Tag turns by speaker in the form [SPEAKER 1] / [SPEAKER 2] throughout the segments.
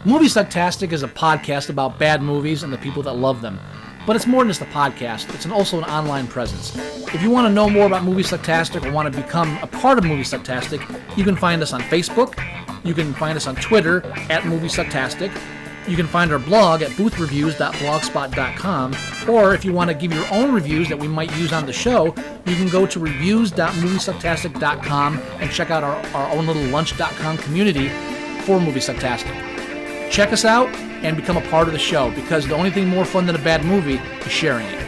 [SPEAKER 1] Moviesucktastic is a podcast about bad movies and the people that love them. But it's more than just a podcast. It's also an online presence. If you want to know more about Moviesucktastic or want to become a part of Moviesucktastic, you can find us on Facebook. You can find us on Twitter at Moviesucktastic. You can find our blog at boothreviews.blogspot.com, or if you want to give your own reviews that we might use on the show, you can go to reviews.moviesucktastic.com and check out our own little lunch.com community for Moviesucktastic. Check us out and become a part of the show, because the only thing more fun than a bad movie is sharing it.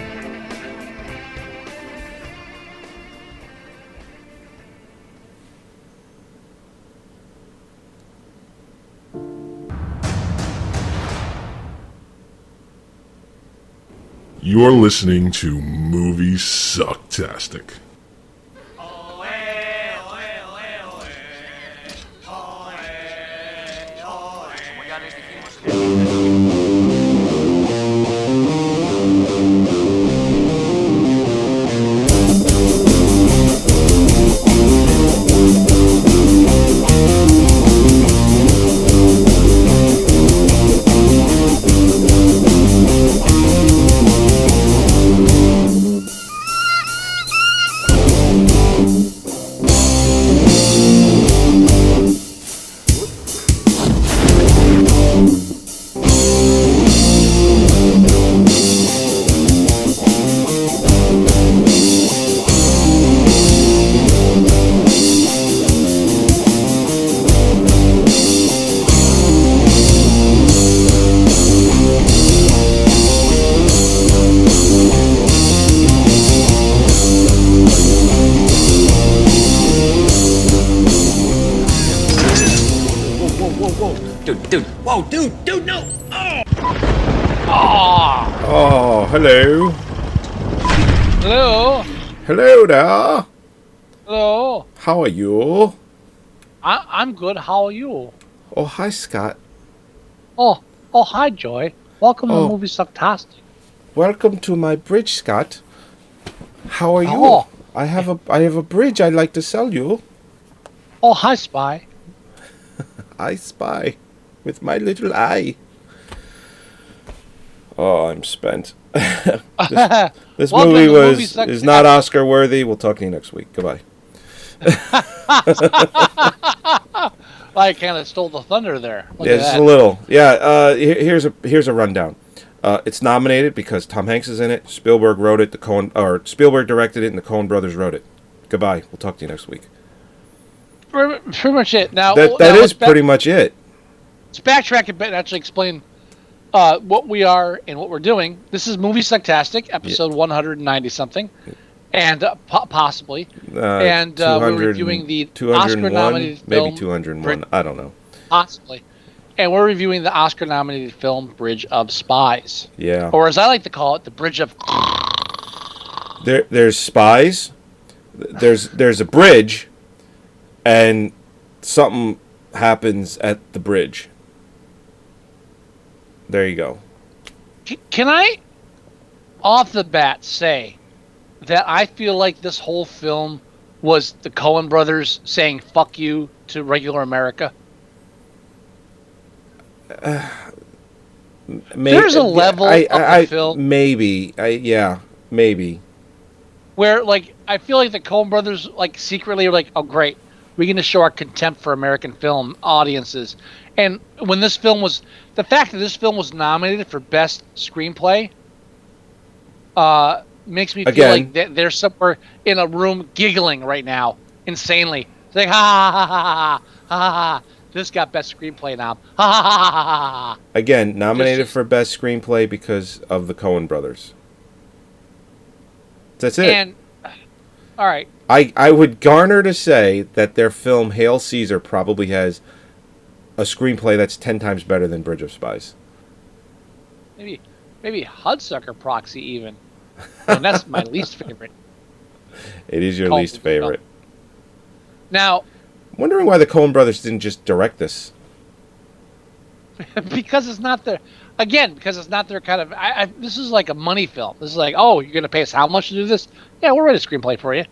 [SPEAKER 2] You're listening to Moviesucktastic.
[SPEAKER 3] Dude, no! Oh!
[SPEAKER 4] Oh, hello.
[SPEAKER 5] Hello.
[SPEAKER 4] Hello there.
[SPEAKER 5] Hello.
[SPEAKER 4] How are you?
[SPEAKER 5] I'm good. How are you?
[SPEAKER 4] Oh, hi, Scott.
[SPEAKER 5] Oh, hi, Joy. Welcome to
[SPEAKER 4] Oh.
[SPEAKER 5] Moviesucktastic.
[SPEAKER 4] Welcome to my bridge, Scott. How are you?
[SPEAKER 5] Oh.
[SPEAKER 4] I have a bridge I'd like to sell you.
[SPEAKER 5] Oh, hi, Spy.
[SPEAKER 4] I spy with my little eye. Oh, I'm spent. This
[SPEAKER 5] Welcome
[SPEAKER 4] movie
[SPEAKER 5] to
[SPEAKER 4] is not Oscar worthy. We'll talk to you next week. Goodbye.
[SPEAKER 5] I kind of stole the thunder there. Look
[SPEAKER 4] Yeah,
[SPEAKER 5] at
[SPEAKER 4] just
[SPEAKER 5] that.
[SPEAKER 4] a little. Yeah. Here's a rundown. It's nominated because Tom Hanks is in it. Spielberg wrote it. Spielberg directed it, and the Coen brothers wrote it. Goodbye. We'll talk to you next week.
[SPEAKER 5] Pretty much it. Now
[SPEAKER 4] That is pretty much it.
[SPEAKER 5] Let's backtrack a bit and actually explain what we are and what we're doing. This is Moviesucktastic, episode 190 something, and possibly, and we're reviewing the Oscar-nominated film,
[SPEAKER 4] maybe 201. I don't know.
[SPEAKER 5] Possibly, and we're reviewing the Oscar-nominated film Bridge of Spies.
[SPEAKER 4] Yeah.
[SPEAKER 5] Or as I like to call it, the Bridge of.
[SPEAKER 4] There's Spies. There's a bridge, and something happens at the bridge. There you go.
[SPEAKER 5] Can I, off the bat, say that I feel like this whole film was the Coen brothers saying "fuck you" to regular America? There's a level of the film,
[SPEAKER 4] maybe,
[SPEAKER 5] where like I feel like the Coen brothers like secretly are like, "Oh great, we're going to show our contempt for American film audiences." And when the fact that this film was nominated for Best Screenplay, makes me feel like they're somewhere in a room giggling right now, insanely. It's like, ha ha ha ha ha ha. This got Best Screenplay now. Ha ha ha ha ha.
[SPEAKER 4] Again, nominated for Best Screenplay because of the Coen brothers. That's it.
[SPEAKER 5] And all right,
[SPEAKER 4] I would garner to say that their film Hail Caesar probably has a screenplay that's 10 times better than Bridge of Spies.
[SPEAKER 5] maybe Hudsucker Proxy even. And that's my least favorite.
[SPEAKER 4] It is your least favorite.
[SPEAKER 5] Now,
[SPEAKER 4] wondering why the Coen brothers didn't just direct this.
[SPEAKER 5] because it's not their kind of. This is like a money film. This is like, oh, you're going to pay us how much to do this? Yeah, we'll write a screenplay for you.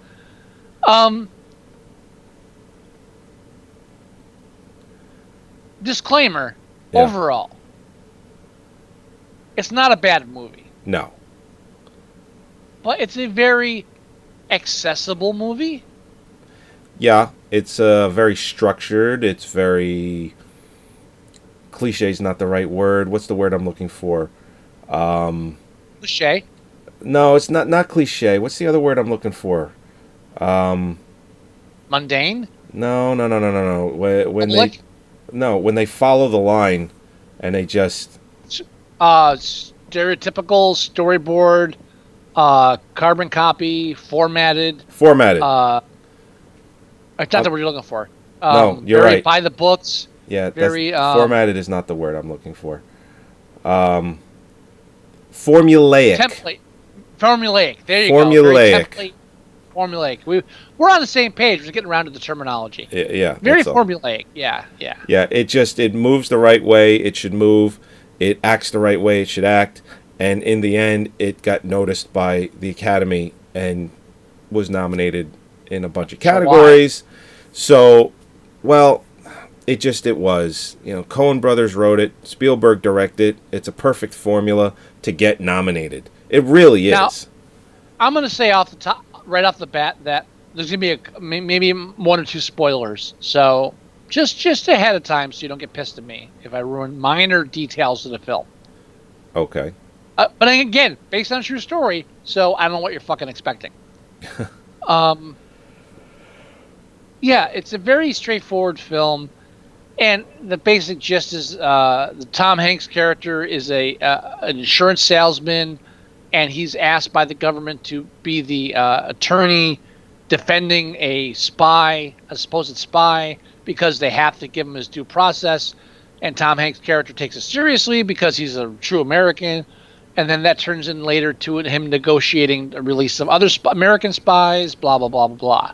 [SPEAKER 5] Disclaimer:
[SPEAKER 4] Yeah.
[SPEAKER 5] overall, it's not a bad movie,
[SPEAKER 4] No.
[SPEAKER 5] but it's a very accessible movie.
[SPEAKER 4] Yeah, it's very structured. It's very cliche is not the right word. What's the word I'm looking for?
[SPEAKER 5] Cliche.
[SPEAKER 4] No, it's not cliche. What's the other word I'm looking for?
[SPEAKER 5] Mundane.
[SPEAKER 4] No. When
[SPEAKER 5] Public?
[SPEAKER 4] when they follow the line, and they just
[SPEAKER 5] Stereotypical storyboard, carbon copy, formatted.
[SPEAKER 4] formatted.
[SPEAKER 5] It's not the word you're looking for.
[SPEAKER 4] No, you're
[SPEAKER 5] very
[SPEAKER 4] right.
[SPEAKER 5] By the books.
[SPEAKER 4] Yeah,
[SPEAKER 5] Very
[SPEAKER 4] formatted is not the word I'm looking for. Formulaic.
[SPEAKER 5] Template. Formulaic. There you
[SPEAKER 4] Formulaic.
[SPEAKER 5] go. Very template. Formulaic. We're on the same page. We're getting around to the terminology.
[SPEAKER 4] Yeah.
[SPEAKER 5] Very
[SPEAKER 4] that's all.
[SPEAKER 5] formulaic. Yeah.
[SPEAKER 4] Yeah, it moves the right way it should move. It acts the right way it should act. And in the end, it got noticed by the Academy and was nominated in a bunch of categories. So, well, it was. Coen Brothers wrote it. Spielberg directed. It's a perfect formula to get nominated. It really is.
[SPEAKER 5] Now, I'm going to say right off the bat, that there's going to be maybe one or two spoilers. So just ahead of time, so you don't get pissed at me if I ruin minor details of the film.
[SPEAKER 4] Okay.
[SPEAKER 5] But again, based on a true story, so I don't know what you're fucking expecting. Yeah, it's a very straightforward film, and the basic gist is the Tom Hanks character is an insurance salesman, and he's asked by the government to be the attorney defending a supposed spy, because they have to give him his due process. And Tom Hanks' character takes it seriously because he's a true American. And then that turns in later to him negotiating the release of other American spies, blah, blah, blah, blah, blah.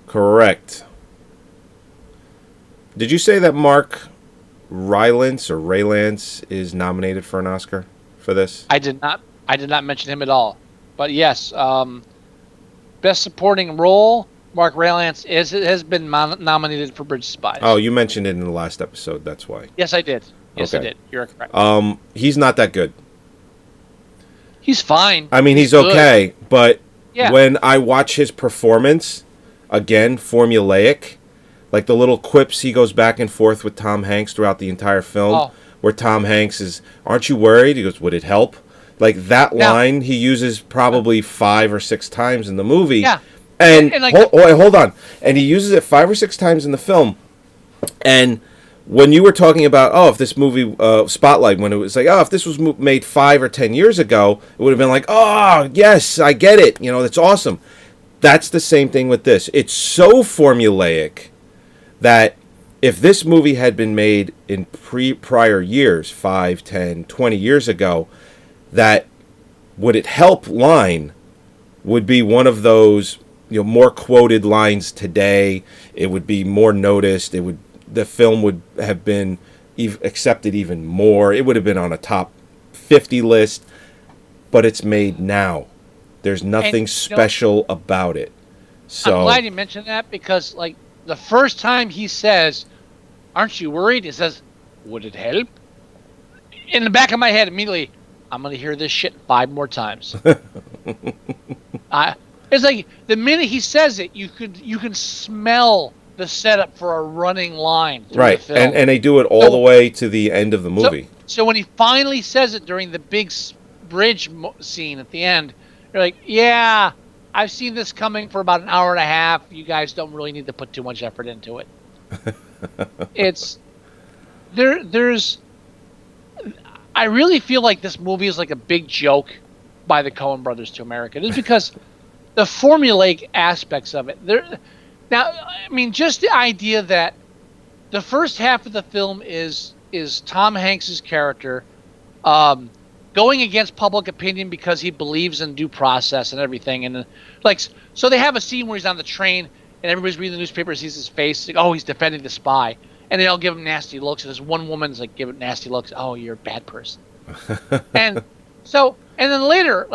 [SPEAKER 4] Correct. Did you say that Mark Rylance is nominated for an Oscar for this?
[SPEAKER 5] I did not mention him at all. But yes, best supporting role, Mark Rylance has been nominated for Bridge of Spies.
[SPEAKER 4] Oh, you mentioned it in the last episode. That's why.
[SPEAKER 5] Yes, I did. Yes,
[SPEAKER 4] Okay.
[SPEAKER 5] I did. You're correct.
[SPEAKER 4] He's not that good.
[SPEAKER 5] He's fine.
[SPEAKER 4] I mean, he's
[SPEAKER 5] good.
[SPEAKER 4] okay, but
[SPEAKER 5] Yeah.
[SPEAKER 4] when I watch his performance, again, formulaic, like the little quips he goes back and forth with Tom Hanks throughout the entire film, where Tom Hanks is, "Aren't you worried?" He goes, "Would it help?" Like that line he uses probably 5 or 6 times in the movie.
[SPEAKER 5] Yeah.
[SPEAKER 4] And
[SPEAKER 5] like
[SPEAKER 4] hold on. And he uses it 5 or 6 times in the film. And when you were talking about, if this movie, Spotlight, when it was like, if this was made 5 or 10 years ago, it would have been like, oh, yes, I get it. That's awesome. That's the same thing with this. It's so formulaic that if this movie had been made in prior years, 5, 10, 20 years ago, that would it help line would be one of those more quoted lines today. It would be more noticed. The film would have been accepted even more. It would have been on a top 50 list, but it's made now. There's nothing special about it. So
[SPEAKER 5] I'm glad you mentioned that, because like the first time he says, "Aren't you worried?" He says, "Would it help?" In the back of my head, immediately, I'm going to hear this shit 5 more times. It's like the minute he says it, you can smell the setup for a running line through
[SPEAKER 4] right,
[SPEAKER 5] the film.
[SPEAKER 4] and they do it all the way to the end of the movie.
[SPEAKER 5] So when he finally says it during the big bridge scene at the end, you're like, yeah, I've seen this coming for about an hour and a half. You guys don't really need to put too much effort into it. There's I really feel like this movie is like a big joke by the Coen brothers to America. Just because the formulaic aspects of it. Now, I mean, just the idea that the first half of the film is Tom Hanks's character going against public opinion because he believes in due process and everything, and so they have a scene where he's on the train and everybody's reading the newspaper, sees his face, like, oh, he's defending the spy, and they all give him nasty looks, and this one woman's like giving nasty looks, oh, you're a bad person. And then later,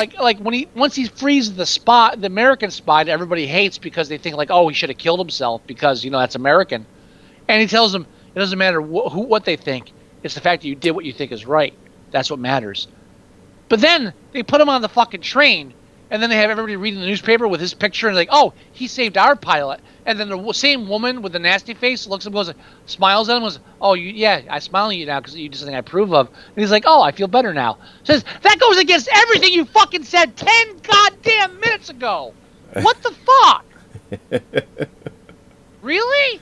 [SPEAKER 5] once he frees the American spy that everybody hates because they think like, oh, he should have killed himself because that's American, and he tells him, It doesn't matter what they think. It's the fact that you did what you think is right. That's what matters. But then they put him on the fucking train, and then they have everybody reading the newspaper with his picture, and like, oh, he saved our pilot. And then the same woman with the nasty face looks at him, goes, smiles at him, goes, oh, yeah, I smile at you now because you did something I approve of. And he's like, oh, I feel better now. Says, that goes against everything you fucking said 10 goddamn minutes ago. What the fuck? Really?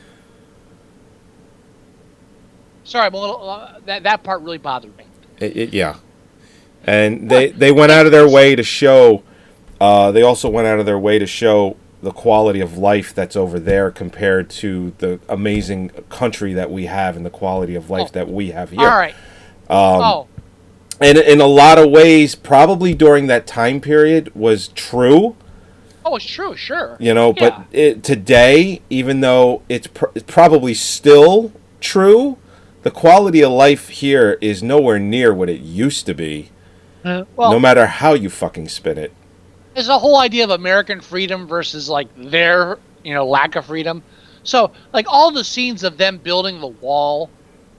[SPEAKER 5] Sorry, I'm a little. That part really bothered me.
[SPEAKER 4] Yeah, and they went out of their way to show. They also went out of their way to show the quality of life that's over there compared to the amazing country that we have and the quality of life that we have here.
[SPEAKER 5] All right.
[SPEAKER 4] And in a lot of ways, probably during that time period was true.
[SPEAKER 5] Oh, it's true, sure.
[SPEAKER 4] You know, yeah. But today, even though it's probably still true, the quality of life here is nowhere near what it used to be. No matter how you fucking spin it.
[SPEAKER 5] There's a whole idea of American freedom versus like their, lack of freedom. So like all the scenes of them building the wall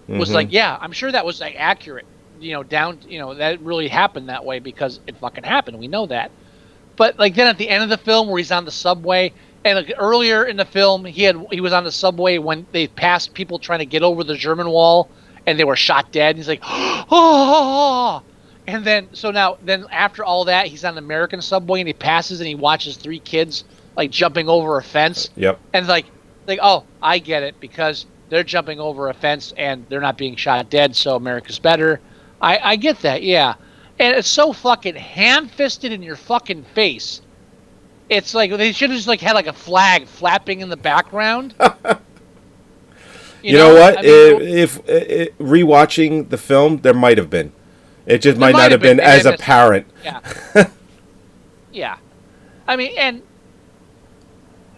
[SPEAKER 5] was like, yeah, I'm sure that was like accurate. That really happened that way because it fucking happened. We know that. But like then at the end of the film where he's on the subway, and like earlier in the film he was on the subway when they passed people trying to get over the German wall and they were shot dead. And he's like, oh. And then after all that, he's on the American subway and he passes and he watches 3 kids like jumping over a fence.
[SPEAKER 4] Yep.
[SPEAKER 5] And like, oh, I get it because they're jumping over a fence and they're not being shot dead, so America's better. I get that, yeah. And it's so fucking ham-fisted in your fucking face. It's like they should have just like had like a flag flapping in the background.
[SPEAKER 4] You know what? I mean, if rewatching the film, there might have been. It just might not have been as apparent.
[SPEAKER 5] Yeah. Yeah. I mean, and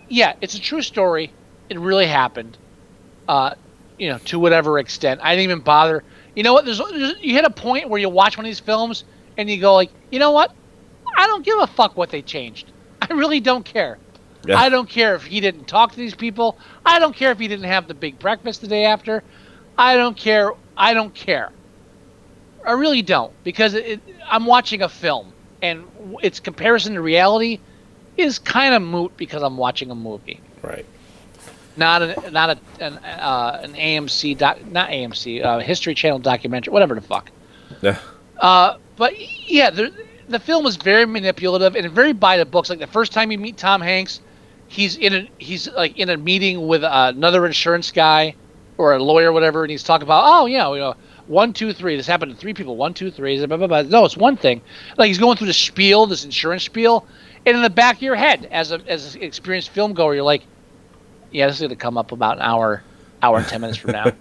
[SPEAKER 5] yeah, it's a true story. It really happened. To whatever extent. I didn't even bother. You know what? You hit a point where you watch one of these films and you go like, you know what? I don't give a fuck what they changed. I really don't care. Yeah. I don't care if he didn't talk to these people. I don't care if he didn't have the big breakfast the day after. I don't care. I don't care. I really don't, because I'm watching a film, and its comparison to reality is kind of moot because I'm watching a movie.
[SPEAKER 4] Right.
[SPEAKER 5] Not an AMC History Channel documentary, whatever the fuck.
[SPEAKER 4] Yeah.
[SPEAKER 5] But yeah, the film is very manipulative and very by the books. Like the first time you meet Tom Hanks, he's like in a meeting with another insurance guy or a lawyer or whatever, and he's talking about 1, 2, 3. This happened to 3 people. 1, 2, 3. Blah, blah, blah. No, it's one thing. Like he's going through the spiel, this insurance spiel, and in the back of your head, as an experienced film goer, you're like, yeah, this is going to come up about an hour and 10 minutes from now.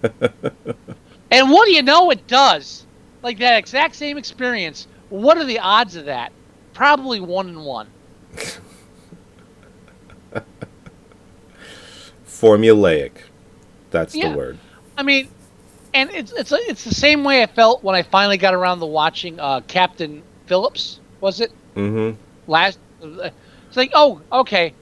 [SPEAKER 5] And what do you know? It does. Like that exact same experience. What are the odds of that? Probably 1 in 1.
[SPEAKER 4] Formulaic. That's the word. I
[SPEAKER 5] mean, and it's the same way I felt when I finally got around to watching Captain Phillips. Was it?
[SPEAKER 4] Mm-hmm.
[SPEAKER 5] It's like, oh, okay.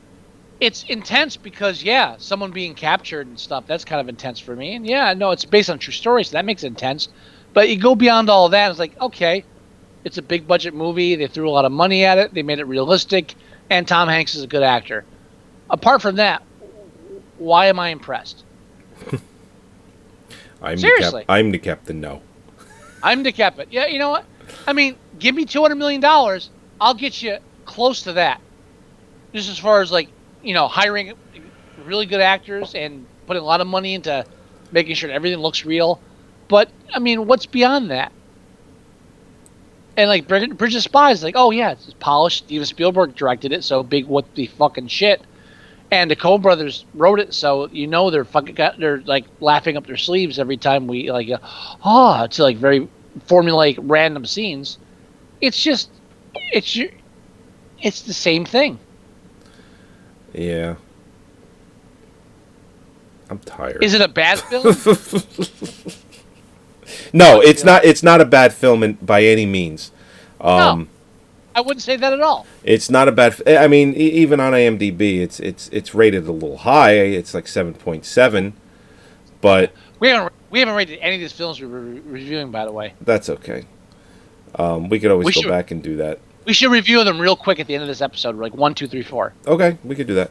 [SPEAKER 5] It's intense because, someone being captured and stuff, that's kind of intense for me. And it's based on true stories, so that makes it intense. But you go beyond all of that, it's like, okay, it's a big budget movie. They threw a lot of money at it. They made it realistic. And Tom Hanks is a good actor. Apart from that, why am I impressed? Seriously.
[SPEAKER 4] I'm the captain now.
[SPEAKER 5] I'm the captain. Yeah, you know what? I mean, give me $200 million. I'll get you close to that. Just as far as, like, hiring really good actors and putting a lot of money into making sure everything looks real. But, I mean, what's beyond that? And, like, Bridge of Spies, like, oh, yeah, it's polished. Steven Spielberg directed it, so big what the fucking shit. And the Coen brothers wrote it, so they're like laughing up their sleeves every time we to like very formulaic random scenes. It's the same thing.
[SPEAKER 4] Yeah. I'm tired.
[SPEAKER 5] Is it a bad film?
[SPEAKER 4] No, it's not. It's not a bad film by any means.
[SPEAKER 5] No, I wouldn't say that at all.
[SPEAKER 4] It's not a bad. I mean, even on IMDb, it's rated a little high. It's like 7.7. But
[SPEAKER 5] We haven't rated any of these films we're reviewing, by the way.
[SPEAKER 4] That's okay. We could always go back and do that.
[SPEAKER 5] We should review them real quick at the end of this episode, like 1, 2, 3, 4.
[SPEAKER 4] Okay, we could do that.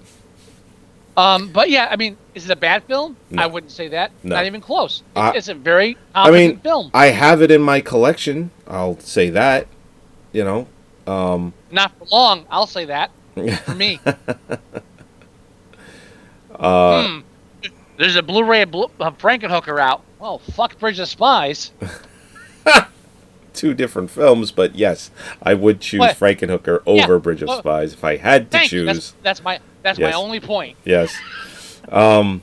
[SPEAKER 5] But yeah, I mean, is it a bad film?
[SPEAKER 4] No.
[SPEAKER 5] I wouldn't say that.
[SPEAKER 4] No.
[SPEAKER 5] Not even close. It's a very competent film.
[SPEAKER 4] I have it in my collection. I'll say that. You know.
[SPEAKER 5] Not for long. I'll say that. For me. There's a Blu-ray of Frankenhooker out. Well, fuck Bridge of Spies.
[SPEAKER 4] 2 different films, but yes, I would choose Frankenhooker over Bridge of Spies if I had to choose.
[SPEAKER 5] That's my only point.
[SPEAKER 4] Yes.
[SPEAKER 5] Blu-ray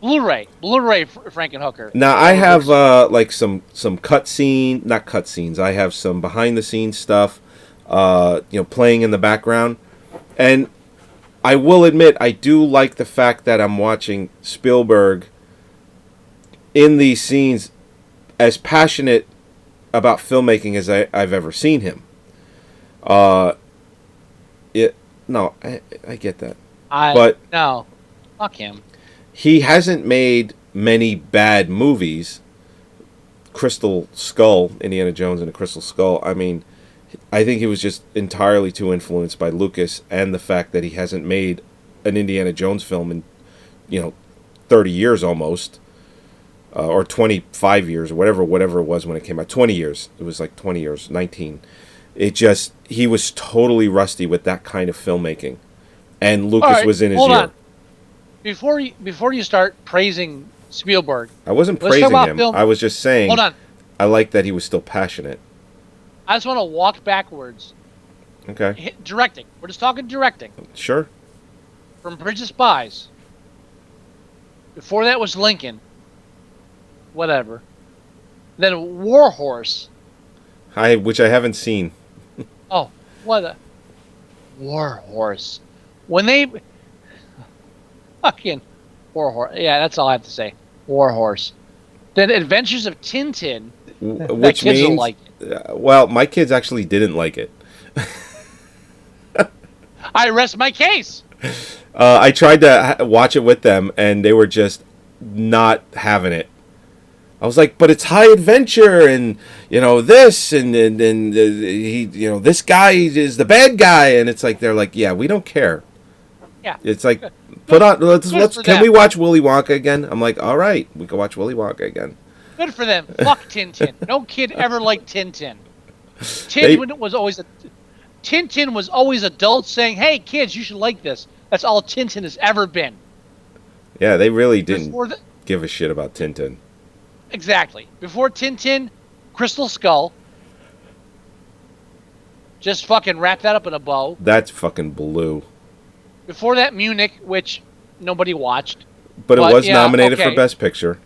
[SPEAKER 5] Frankenhooker.
[SPEAKER 4] Now I have like some not cutscenes. I have some behind the scenes stuff, playing in the background, and I will admit I do like the fact that I'm watching Spielberg in these scenes as passionate about filmmaking as I've ever seen him. I get that.
[SPEAKER 5] No, fuck him.
[SPEAKER 4] He hasn't made many bad movies. Crystal Skull, Indiana Jones and the Crystal Skull. I mean, I think he was just entirely too influenced by Lucas and the fact that he hasn't made an Indiana Jones film in, 30 years almost. Or 25 years, or whatever it was when it came out. 20 years. It was like 20 years, 19. He was totally rusty with that kind of filmmaking. And Lucas was in his
[SPEAKER 5] hold
[SPEAKER 4] year.
[SPEAKER 5] On. Before you start praising Spielberg.
[SPEAKER 4] I wasn't praising him. I was just saying
[SPEAKER 5] hold on.
[SPEAKER 4] I like that he was still passionate.
[SPEAKER 5] I just want to walk backwards.
[SPEAKER 4] Okay.
[SPEAKER 5] Directing. We're just talking directing.
[SPEAKER 4] Sure.
[SPEAKER 5] From Bridge of Spies. Before that was Lincoln. Whatever. Then War Horse.
[SPEAKER 4] Which I haven't seen.
[SPEAKER 5] Oh, what a War Horse. When they fucking War Horse. Yeah, that's all I have to say. War Horse. Then Adventures of Tintin.
[SPEAKER 4] Which
[SPEAKER 5] kids
[SPEAKER 4] means
[SPEAKER 5] will like it.
[SPEAKER 4] Well, my kids actually didn't like it.
[SPEAKER 5] I rest my case.
[SPEAKER 4] I tried to watch it with them, and they were just not having it. I was like, but it's high adventure, and this, and he, this guy is the bad guy, and it's like they're like, yeah, we don't care.
[SPEAKER 5] Yeah,
[SPEAKER 4] it's like can we watch Willy Wonka again? I'm like, all right, we can watch Willy Wonka again.
[SPEAKER 5] Good for them. Fuck Tintin. No kid ever liked Tintin. Tintin was always adults saying, "Hey, kids, you should like this." That's all Tintin has ever been.
[SPEAKER 4] Yeah, they really didn't give a shit about Tintin.
[SPEAKER 5] Exactly. Before Tintin, Crystal Skull. Just fucking wrap that up in a bow.
[SPEAKER 4] That's fucking blue.
[SPEAKER 5] Before that, Munich, which nobody watched.
[SPEAKER 4] But it was nominated for Best Picture.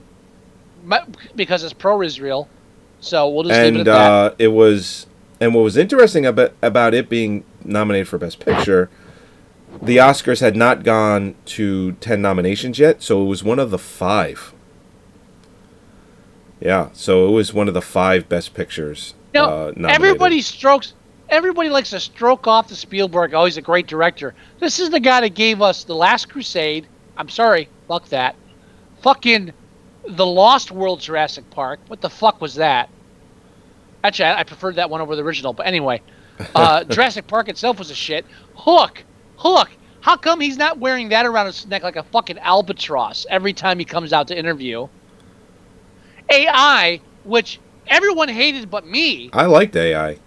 [SPEAKER 5] Because it's pro-Israel. So we'll just leave it at that.
[SPEAKER 4] It was, and what was interesting about it being nominated for Best Picture, the Oscars had not gone to 10 nominations yet, so it was one of the 5. Yeah, so it was one of the 5 Best Pictures nominated.
[SPEAKER 5] Everybody likes to stroke off to Spielberg. Oh, he's a great director. This is the guy that gave us The Last Crusade. I'm sorry, fuck that. Fucking The Lost World Jurassic Park. What the fuck was that? Actually, I preferred that one over the original. But anyway, Jurassic Park itself was a shit. Hook. How come he's not wearing that around his neck like a fucking albatross every time he comes out to interview? AI, which everyone hated but me.
[SPEAKER 4] I liked AI.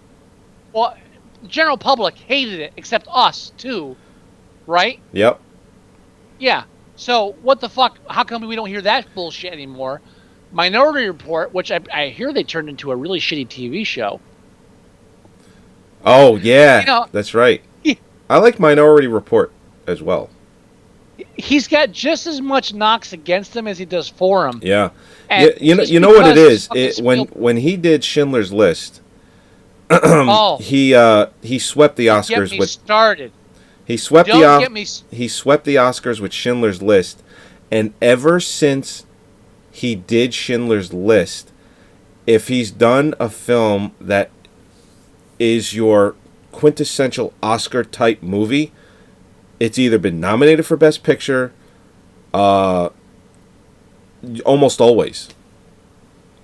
[SPEAKER 5] Well, the general public hated it, except us, too. Right?
[SPEAKER 4] Yep.
[SPEAKER 5] Yeah. So, what the fuck? How come we don't hear that bullshit anymore? Minority Report, which I hear they turned into a really shitty TV show.
[SPEAKER 4] Oh, yeah. That's right. I like Minority Report as well.
[SPEAKER 5] He's got just as much knocks against him as he does for him.
[SPEAKER 4] Yeah. You know what it is? When he did Schindler's List, he swept the Oscars
[SPEAKER 5] Get me started.
[SPEAKER 4] He swept he swept the Oscars with Schindler's List, and ever since he did Schindler's List, if he's done a film that is your quintessential Oscar type movie, it's either been nominated for Best Picture, almost always.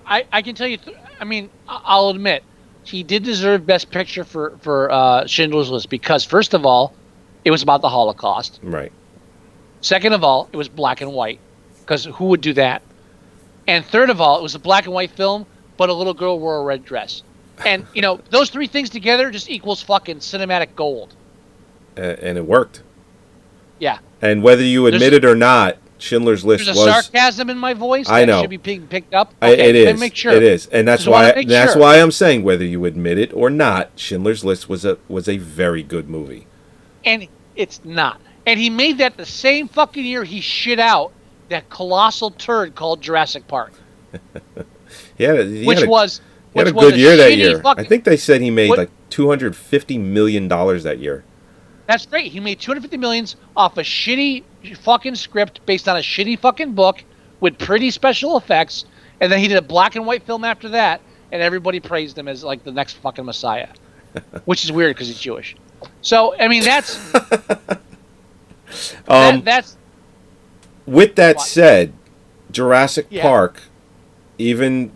[SPEAKER 5] I can tell you. I mean, I'll admit he did deserve Best Picture for Schindler's List because first of all, it was about the Holocaust.
[SPEAKER 4] Right.
[SPEAKER 5] Second of all, it was black and white because who would do that? And third of all, it was a black and white film, but a little girl wore a red dress. And those three things together just equals fucking cinematic gold.
[SPEAKER 4] And it worked.
[SPEAKER 5] Yeah.
[SPEAKER 4] And whether you admit it or not, Schindler's List was...
[SPEAKER 5] There's a sarcasm in my voice
[SPEAKER 4] I know.
[SPEAKER 5] Should be being picked up. Okay,
[SPEAKER 4] it is.
[SPEAKER 5] Make sure.
[SPEAKER 4] It is. And that's
[SPEAKER 5] Just
[SPEAKER 4] why I'm saying whether you admit it or not, Schindler's List was a very good movie. And
[SPEAKER 5] it's not. And he made that the same fucking year he shit out that colossal turd called Jurassic Park.
[SPEAKER 4] He had a good year that year. I think they said he made like $250 million that year.
[SPEAKER 5] That's great. He made $250 million off a shitty fucking script based on a shitty fucking book with pretty special effects, and then he did a black and white film after that, and everybody praised him as like the next fucking Messiah, which is weird because he's Jewish. So I mean that's that's.
[SPEAKER 4] With that said, Jurassic Park, even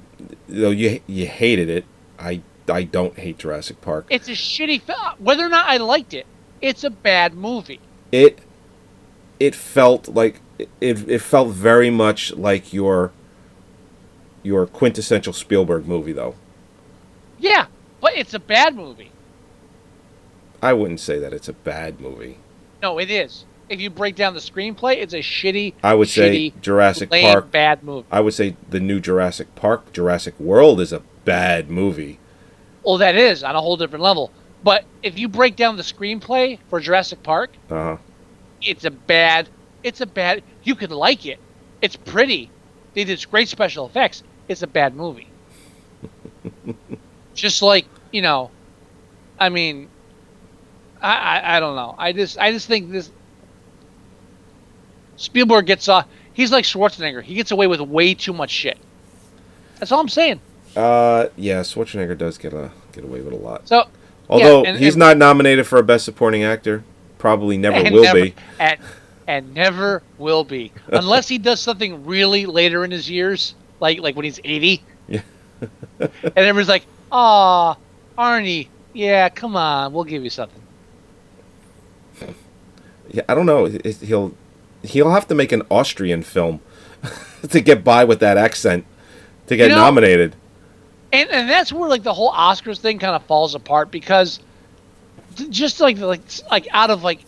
[SPEAKER 4] though you hated it, I don't hate Jurassic Park.
[SPEAKER 5] It's a shitty film. Whether or not I liked it, it's a bad movie.
[SPEAKER 4] It felt like it felt very much like your quintessential Spielberg movie, though.
[SPEAKER 5] Yeah, but it's a bad movie.
[SPEAKER 4] I wouldn't say that it's a bad movie.
[SPEAKER 5] No, it is. If you break down the screenplay, it's a shitty.
[SPEAKER 4] I would say Jurassic Park.
[SPEAKER 5] Bad movie.
[SPEAKER 4] I would say the new Jurassic Park, Jurassic World, is a bad movie.
[SPEAKER 5] Well, that is on a whole different level. But if you break down the screenplay for Jurassic Park, it's a bad. You could like it. It's pretty. They did great special effects. It's a bad movie. Just like I mean, I don't know. I just think this. Spielberg gets he's like Schwarzenegger. He gets away with way too much shit. That's all I'm saying.
[SPEAKER 4] Yeah, Schwarzenegger does get away with a lot.
[SPEAKER 5] So,
[SPEAKER 4] although he's not nominated for a Best Supporting Actor, probably never will be.
[SPEAKER 5] And never will be, unless he does something really later in his years, like when he's 80.
[SPEAKER 4] Yeah.
[SPEAKER 5] And everyone's like, "Aw, Arnie, yeah, come on, we'll give you something."
[SPEAKER 4] Yeah, I don't know. He'll have to make an Austrian film to get by with that accent to get nominated.
[SPEAKER 5] And that's where like the whole Oscars thing kind of falls apart because just like out of like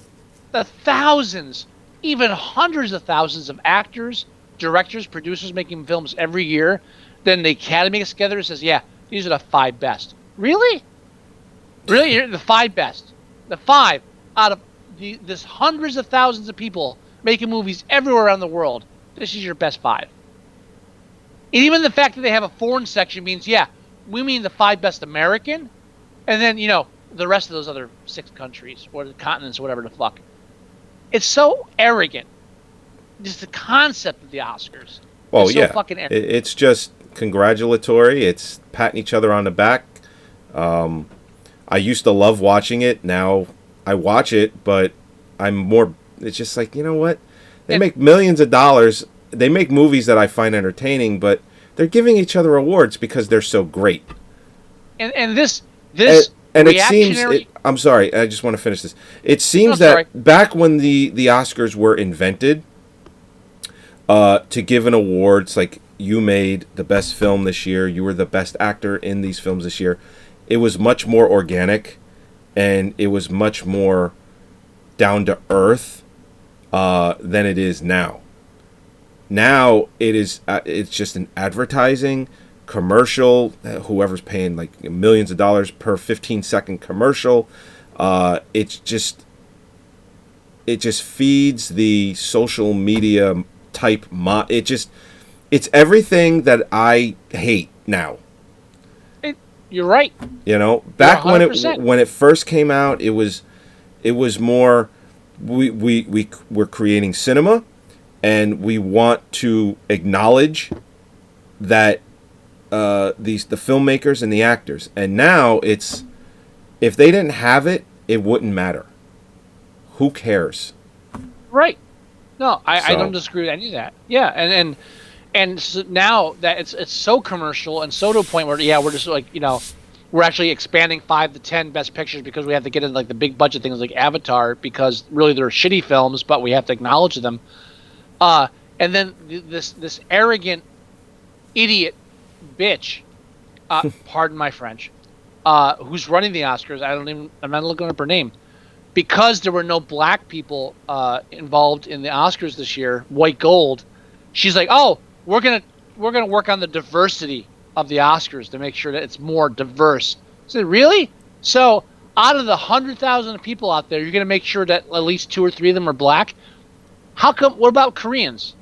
[SPEAKER 5] the thousands, even hundreds of thousands of actors, directors, producers making films every year, then the Academy gets together and says, "Yeah, these are the 5 best." Really? Really? You're the 5 best. The 5 out of this hundreds of thousands of people making movies everywhere around the world. This is your best 5. And even the fact that they have a foreign section means, yeah, we mean the 5 best American, and then, the rest of those other 6 countries or the continents or whatever the fuck. It's so arrogant. Just the concept of the Oscars.
[SPEAKER 4] Well,
[SPEAKER 5] so fucking arrogant.
[SPEAKER 4] It's just congratulatory. It's patting each other on the back. I used to love watching it. Now I watch it, but I'm more... It's just like, you know what? They make millions of dollars. They make movies that I find entertaining, but they're giving each other awards because they're so great.
[SPEAKER 5] And this
[SPEAKER 4] and it seems... I'm sorry. I just want to finish this. It seems that back when the Oscars were invented, to give an award, it's like you made the best film this year. You were the best actor in these films this year. It was much more organic, and it was much more down to earth than it is now. Now it's just an advertising commercial. Whoever's paying like millions of dollars per 15-second commercial, it just feeds the social media type. It's everything that I hate now.
[SPEAKER 5] You're right.
[SPEAKER 4] Back when it first came out, it was more we're creating cinema, and we want to acknowledge that the filmmakers and the actors. And now it's, if they didn't have it, it wouldn't matter. Who cares?
[SPEAKER 5] Right. No, I don't disagree with any of that. Yeah, And so now that it's so commercial and so to a point where we're just like we're actually expanding 5 to 10 best pictures because we have to get into like the big budget things like Avatar because really they're shitty films, but we have to acknowledge them. And then this arrogant idiot bitch, pardon my French, who's running the Oscars. I'm not looking up her name, because there were no black people involved in the Oscars this year. White gold. She's like, oh, we're gonna work on the diversity of the Oscars to make sure that it's more diverse. I said, really? So out of the 100,000 people out there, you're gonna make sure that at least 2 or 3 of them are black? How come? What about Koreans?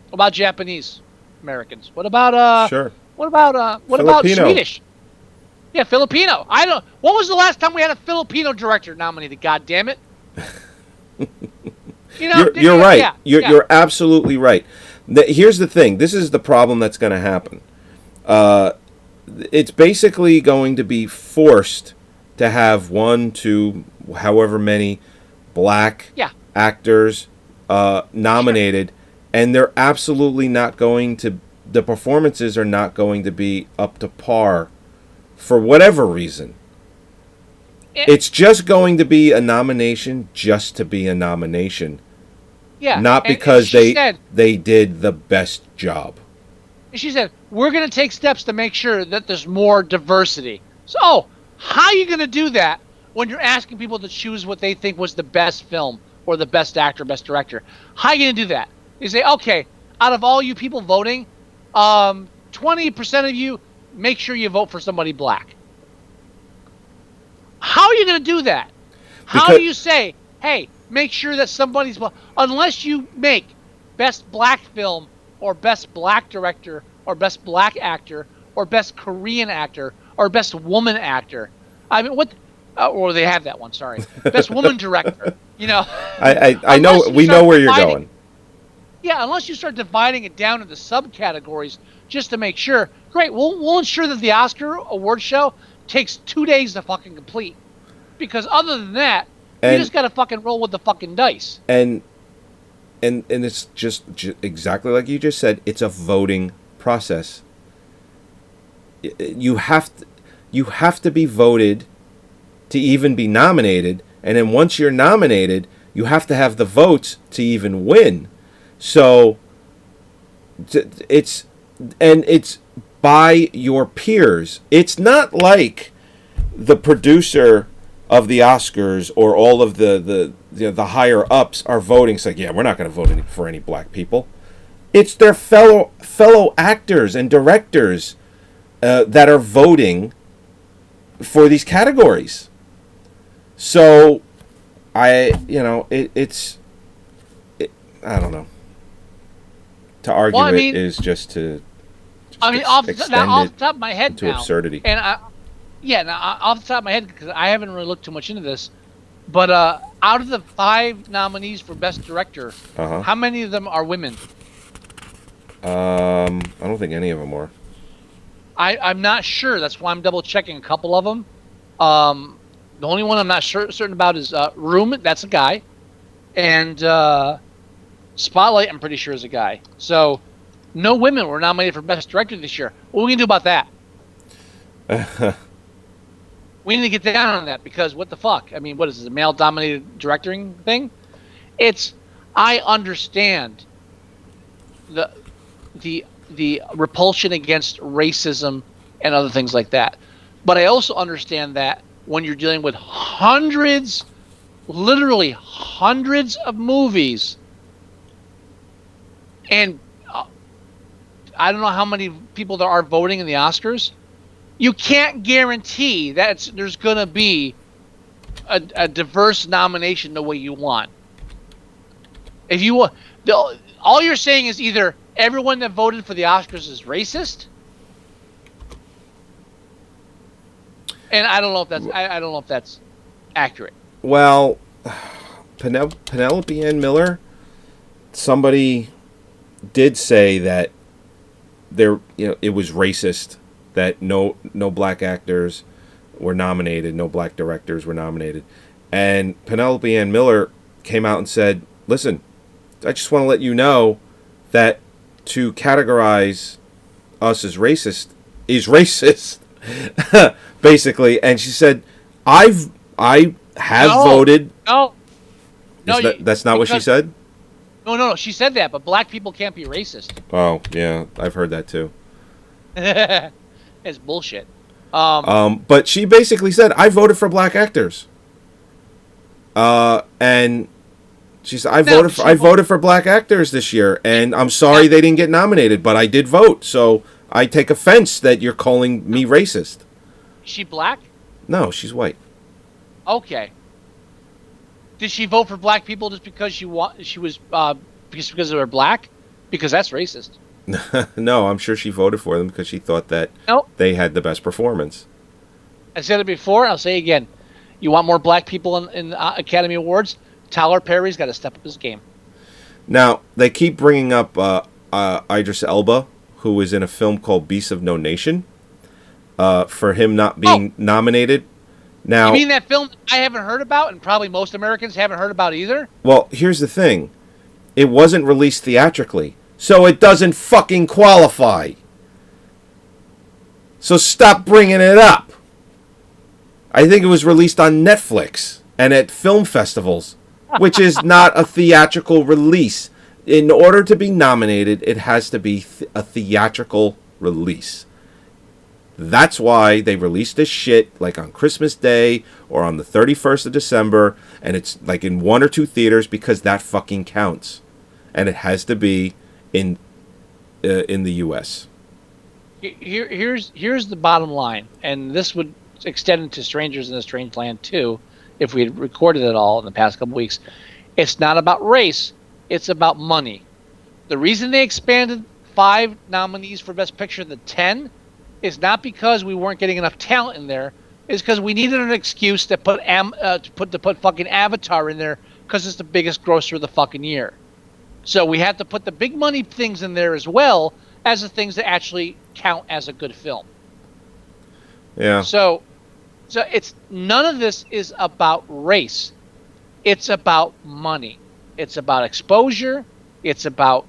[SPEAKER 5] What about Japanese Americans? What about
[SPEAKER 4] Sure.
[SPEAKER 5] What about Swedish? Yeah, Filipino. I don't. What was the last time we had a Filipino director nominated? God damn it!
[SPEAKER 4] You're right.
[SPEAKER 5] Yeah,
[SPEAKER 4] you're absolutely right. Here's the thing. This is the problem that's going to happen. It's basically going to be forced to have 1, 2, however many black actors nominated, and they're absolutely not going to. The performances are not going to be up to par for whatever reason. It's just going to be a nomination just to be a nomination.
[SPEAKER 5] Yeah.
[SPEAKER 4] Not because they did the best job.
[SPEAKER 5] She said, we're going to take steps to make sure that there's more diversity. So, how are you going to do that when you're asking people to choose what they think was the best film or the best actor, best director? How are you going to do that? You say, okay, out of all you people voting, 20% of you, make sure you vote for somebody black. How are you going to do that? How do you say, hey, make sure that somebody's black? Unless you make best black film or best black director or best black actor or best Korean actor or best woman actor. I mean, what? Or they have that one, sorry. Best woman director.
[SPEAKER 4] I know, we know where you're going.
[SPEAKER 5] Yeah, unless you start dividing it down into subcategories just to make sure. Great, we'll ensure that the Oscar award show takes 2 days to fucking complete. Because other than that, you just got to fucking roll with the fucking dice. And it's just
[SPEAKER 4] exactly like you just said. It's a voting process. You have to be voted to even be nominated, and then once you're nominated, you have to have the votes to even win. So it's by your peers. It's not like the producer of the Oscars or all of the higher ups are voting. It's like, yeah, we're not going to vote for any black people. It's their fellow actors and directors that are voting for these categories. So I don't know. To argue it is just to
[SPEAKER 5] off the top of my head
[SPEAKER 4] to absurdity.
[SPEAKER 5] And off the top of my head, because I haven't really looked too much into this, but out of the 5 nominees for Best Director, how many of them are women?
[SPEAKER 4] I don't think any of them were.
[SPEAKER 5] I'm not sure. That's why I'm double checking a couple of them. The only one I'm not certain about is Room. That's a guy, and Spotlight, I'm pretty sure, is a guy. So, no women were nominated for Best Director this year. What are we going to do about that? We need to get down on that, because what the fuck? I mean, what is this, a male-dominated directing thing? I understand the repulsion against racism and other things like that. But I also understand that when you're dealing with literally hundreds of movies, and I don't know how many people there are voting in the Oscars, you can't guarantee that there's going to be a diverse nomination the way you want. If you want, all you're saying is either everyone that voted for the Oscars is racist, and I don't know if that's accurate.
[SPEAKER 4] Well, Penelope Ann Miller, somebody did say that it was racist that no black actors were nominated, no black directors were nominated, and Penelope Ann Miller came out and said, "Listen, I just want to let you know that to categorize us as racist is racist, basically. And she said, I have voted.
[SPEAKER 5] No,
[SPEAKER 4] that's not what she said.
[SPEAKER 5] No. She said that, but black people can't be racist.
[SPEAKER 4] Oh yeah, I've heard that too.
[SPEAKER 5] It's bullshit.
[SPEAKER 4] But she basically said, I voted for black actors. And she said, I voted for black actors this year, and I'm sorry they didn't get nominated, but I did vote. So I take offense that you're calling me racist.
[SPEAKER 5] Is she black?
[SPEAKER 4] No, she's white.
[SPEAKER 5] Okay. Did she vote for black people just because because they were black? Because that's racist.
[SPEAKER 4] No, I'm sure she voted for them because she thought that they had the best performance.
[SPEAKER 5] I said it before, I'll say it again. You want more black people in Academy Awards? Tyler Perry's got to step up his game.
[SPEAKER 4] Now, they keep bringing up Idris Elba, who was in a film called Beasts of No Nation, for him not being nominated. Now,
[SPEAKER 5] you mean that film I haven't heard about, and probably most Americans haven't heard about either?
[SPEAKER 4] Well, here's the thing. It wasn't released theatrically, so it doesn't fucking qualify. So stop bringing it up. I think it was released on Netflix and at film festivals, which is not a theatrical release. In order to be nominated, it has to be a theatrical release. That's why they released this shit like on Christmas Day or on the 31st of December, and it's like in 1 or 2 theaters because that fucking counts. And it has to be in the U.S.
[SPEAKER 5] Here's the bottom line, and this would extend into Strangers in a Strange Land too, if we had recorded it all in the past couple weeks. It's not about race, it's about money. The reason they expanded 5 nominees for Best Picture to 10 is not because we weren't getting enough talent in there. It's because we needed an excuse to put fucking Avatar in there because it's the biggest grosser of the fucking year. So we had to put the big money things in there as well as the things that actually count as a good film.
[SPEAKER 4] Yeah.
[SPEAKER 5] So it's none of this is about race. It's about money. It's about exposure. It's about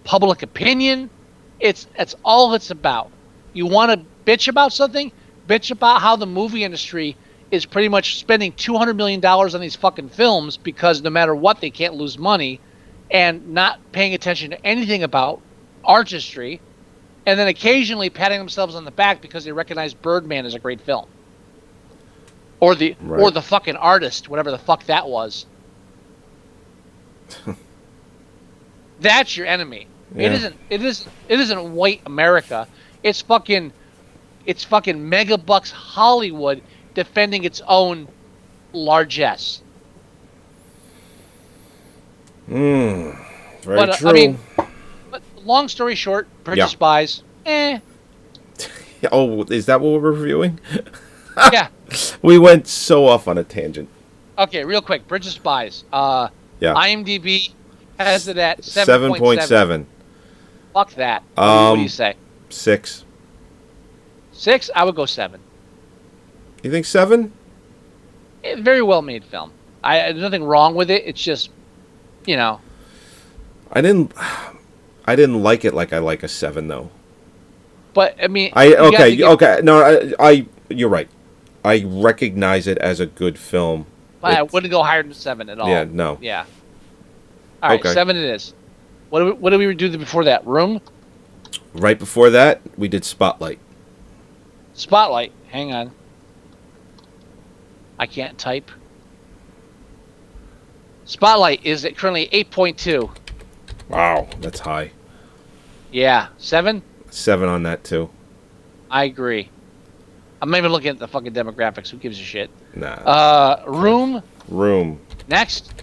[SPEAKER 5] public opinion. It's all it's about. You want to bitch about something? Bitch about how the movie industry is pretty much spending $200 million on these fucking films because no matter what, they can't lose money, and not paying attention to anything about artistry, and then occasionally patting themselves on the back because they recognize Birdman as a great film. Or the fucking artist, whatever the fuck that was. That's your enemy. Yeah. It isn't white America. It's fucking mega bucks Hollywood defending its own largesse.
[SPEAKER 4] Very true.
[SPEAKER 5] I mean, but long story short, Bridge of Spies.
[SPEAKER 4] Oh, is that what we're reviewing?
[SPEAKER 5] Yeah.
[SPEAKER 4] We went so off on a tangent.
[SPEAKER 5] Okay, real quick, Bridge of Spies.
[SPEAKER 4] Yeah.
[SPEAKER 5] IMDb has it at
[SPEAKER 4] 7.7.
[SPEAKER 5] Fuck that. What do you say?
[SPEAKER 4] 6.
[SPEAKER 5] 6? I would go 7.
[SPEAKER 4] You think 7?
[SPEAKER 5] Very well made film. There's nothing wrong with it. It's just,
[SPEAKER 4] I didn't like it like I like a 7 though.
[SPEAKER 5] But I mean,
[SPEAKER 4] okay. No, you're right. I recognize it as a good film.
[SPEAKER 5] But I wouldn't go higher than 7 at all.
[SPEAKER 4] Yeah, no.
[SPEAKER 5] Yeah. All right, 7 it is. What did we do before that? Room?
[SPEAKER 4] Right before that, we did Spotlight.
[SPEAKER 5] Spotlight. Hang on. I can't type. Spotlight is currently 8.2.
[SPEAKER 4] Wow, that's high.
[SPEAKER 5] Yeah. 7?
[SPEAKER 4] 7 on that, too.
[SPEAKER 5] I agree. I'm not even looking at the fucking demographics. Who gives a shit?
[SPEAKER 4] Nah.
[SPEAKER 5] Room?
[SPEAKER 4] Room.
[SPEAKER 5] Next?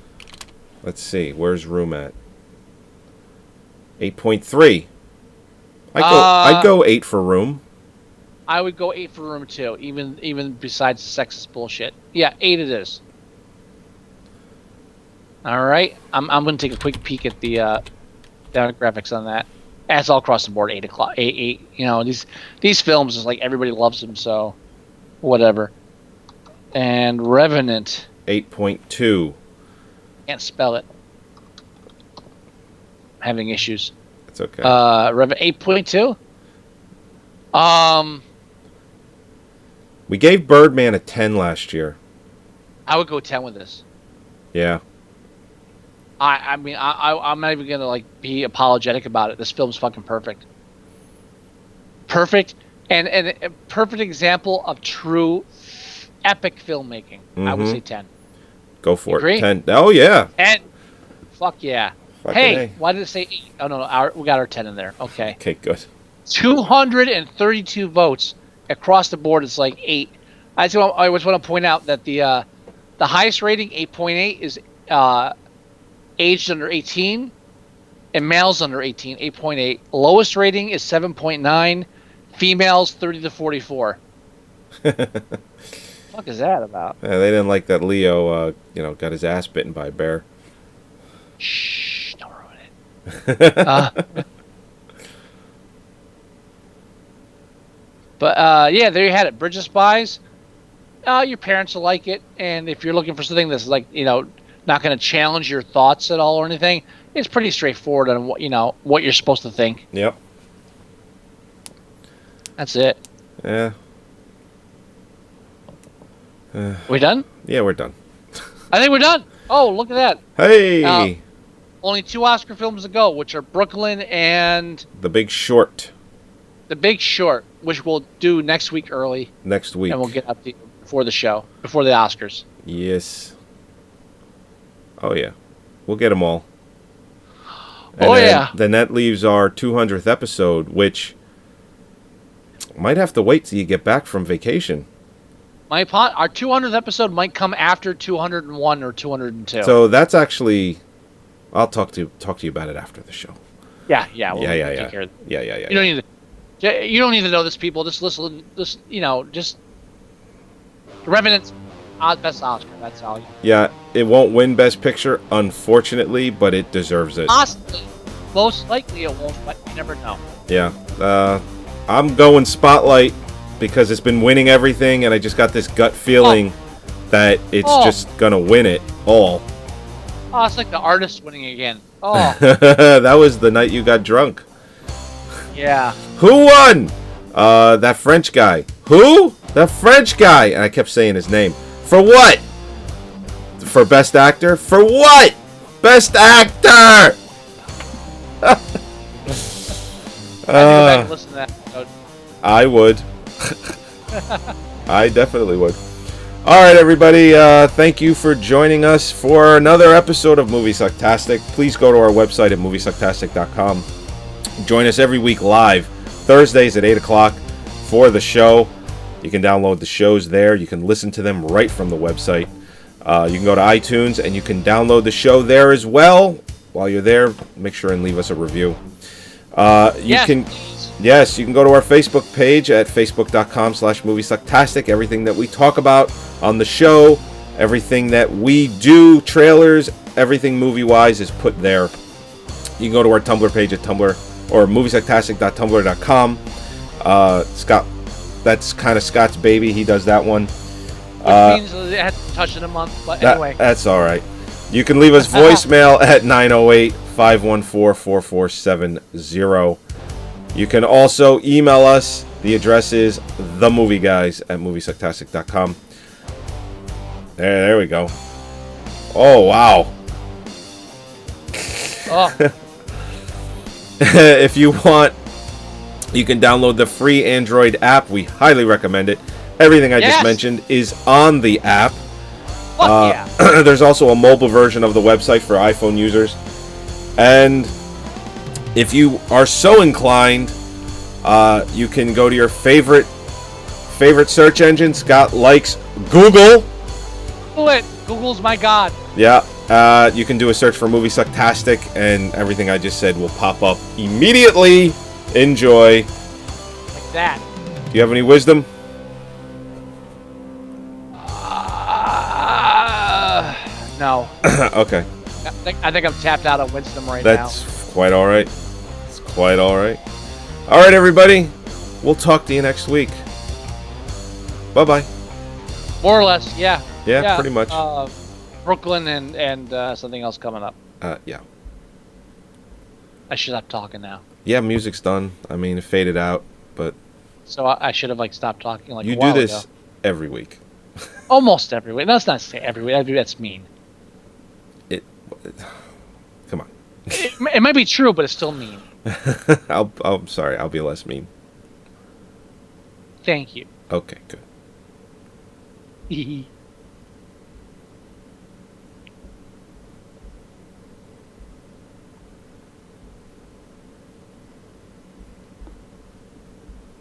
[SPEAKER 4] Let's see. Where's Room at? 8.3. I'd go 8 for Room.
[SPEAKER 5] I would go 8 for Room, too, even besides the sexist bullshit. Yeah, 8 it is. All right. I'm going to take a quick peek at the demographics on that. That's all across the board, 8 o'clock. 8. These films is like everybody loves them, so whatever. And Revenant.
[SPEAKER 4] 8.2.
[SPEAKER 5] Can't spell it. Having issues.
[SPEAKER 4] That's okay.
[SPEAKER 5] Rev 8.2.
[SPEAKER 4] We gave Birdman a 10 last year.
[SPEAKER 5] I would go 10 with this.
[SPEAKER 4] Yeah.
[SPEAKER 5] I mean, I'm not even gonna like be apologetic about it. This film's fucking perfect. Perfect, and a perfect example of true epic filmmaking. I would say 10.
[SPEAKER 4] Go for
[SPEAKER 5] Agree?
[SPEAKER 4] it. 10. Oh yeah.
[SPEAKER 5] And fuck yeah.
[SPEAKER 4] Fucking
[SPEAKER 5] Hey,
[SPEAKER 4] A.
[SPEAKER 5] why did it say 8? Oh no, we got our 10 in there. Okay.
[SPEAKER 4] Okay, good.
[SPEAKER 5] 232 votes across the board. It's like 8. I just want to point out that the highest rating 8.8 is aged under 18 and males under 18 8.8. Lowest rating is 7.9, females 30 to 44. What is that about?
[SPEAKER 4] Yeah, they didn't like that Leo got his ass bitten by a bear.
[SPEAKER 5] Shh, don't ruin it. But yeah, there you had it. Bridge of Spies. Your parents will like it, and if you're looking for something that's like not going to challenge your thoughts at all or anything, it's pretty straightforward on what you're supposed to think.
[SPEAKER 4] Yep.
[SPEAKER 5] That's it.
[SPEAKER 4] Yeah.
[SPEAKER 5] We done?
[SPEAKER 4] Yeah, we're done.
[SPEAKER 5] I think we're done. Oh, look at that.
[SPEAKER 4] Hey.
[SPEAKER 5] Only 2 Oscar films to go, which are Brooklyn and
[SPEAKER 4] The Big Short.
[SPEAKER 5] The Big Short, which we'll do next week early.
[SPEAKER 4] Next week.
[SPEAKER 5] And we'll get up to before the show, before the Oscars.
[SPEAKER 4] Yes. Oh, yeah. We'll get them all.
[SPEAKER 5] And
[SPEAKER 4] Then that leaves our 200th episode, which might have to wait till you get back from vacation.
[SPEAKER 5] Our 200th episode might come after 201 or 202.
[SPEAKER 4] So that's actually... I'll talk to you about it after the show.
[SPEAKER 5] Yeah.
[SPEAKER 4] Yeah.
[SPEAKER 5] Take care of it.
[SPEAKER 4] Yeah.
[SPEAKER 5] You don't need to know this, people. Just listen. Just Revenant's best Oscar. That's all.
[SPEAKER 4] Yeah, it won't win Best Picture, unfortunately, but it deserves it.
[SPEAKER 5] Possibly, most likely it won't, but you never know.
[SPEAKER 4] Yeah, I'm going Spotlight because it's been winning everything, and I just got this gut feeling that it's just gonna win it all.
[SPEAKER 5] Oh, it's like the artist winning again. Oh,
[SPEAKER 4] That was the night you got drunk.
[SPEAKER 5] yeah.
[SPEAKER 4] Who won? That French guy. Who? The French guy. And I kept saying his name. For what? For Best Actor? For what? Best Actor!
[SPEAKER 5] I have to go back and listen to that episode.
[SPEAKER 4] I would. I definitely would. All right, everybody. Thank you for joining us for another episode of Moviesucktastic. Please go to our website at moviesucktastic.com. Join us every week live, Thursdays at 8 o'clock for the show. You can download the shows there. You can listen to them right from the website. You can go to iTunes and you can download the show there as well. While you're there, make sure and leave us a review. You can go to our Facebook page at facebook.com/moviesucktastic. Everything that we talk about on the show, everything that we do, trailers, everything movie-wise is put there. You can go to our Tumblr page at Tumblr or moviesucktastic.tumblr.com. Scott, that's kind of Scott's baby. He does that one.
[SPEAKER 5] Which means it has to touch in a month, but anyway.
[SPEAKER 4] That's all right. You can leave us voicemail at 908-514-4470. You can also email us. The address is themovieguys@moviesucktastic.com. There we go. Oh, wow.
[SPEAKER 5] Oh.
[SPEAKER 4] If you want, you can download the free Android app. We highly recommend it. Everything I just mentioned is on the app.
[SPEAKER 5] Yeah.
[SPEAKER 4] There's also a mobile version of the website for iPhone users. And if you are so inclined, you can go to your favorite search engine. Scott likes Google.
[SPEAKER 5] Google it. Google's my god.
[SPEAKER 4] Yeah. You can do a search for Moviesucktastic, and everything I just said will pop up immediately. Enjoy.
[SPEAKER 5] Like that.
[SPEAKER 4] Do you have any wisdom?
[SPEAKER 5] No.
[SPEAKER 4] Okay.
[SPEAKER 5] I think I'm tapped out of wisdom now.
[SPEAKER 4] That's quite all right. It's quite all right. All right, everybody. We'll talk to you next week. Bye-bye.
[SPEAKER 5] More or less, yeah.
[SPEAKER 4] Yeah, pretty much.
[SPEAKER 5] Brooklyn and something else coming up.
[SPEAKER 4] Yeah.
[SPEAKER 5] I should stop talking now.
[SPEAKER 4] Yeah, music's done. I mean, it faded out, but
[SPEAKER 5] So I should have stopped talking
[SPEAKER 4] you
[SPEAKER 5] a while
[SPEAKER 4] do this
[SPEAKER 5] ago.
[SPEAKER 4] every week.
[SPEAKER 5] Almost every week. That's not say every week. That's mean.
[SPEAKER 4] Come on.
[SPEAKER 5] It might be true, but it's still mean.
[SPEAKER 4] I'm sorry. I'll be less mean.
[SPEAKER 5] Thank you.
[SPEAKER 4] Okay, good.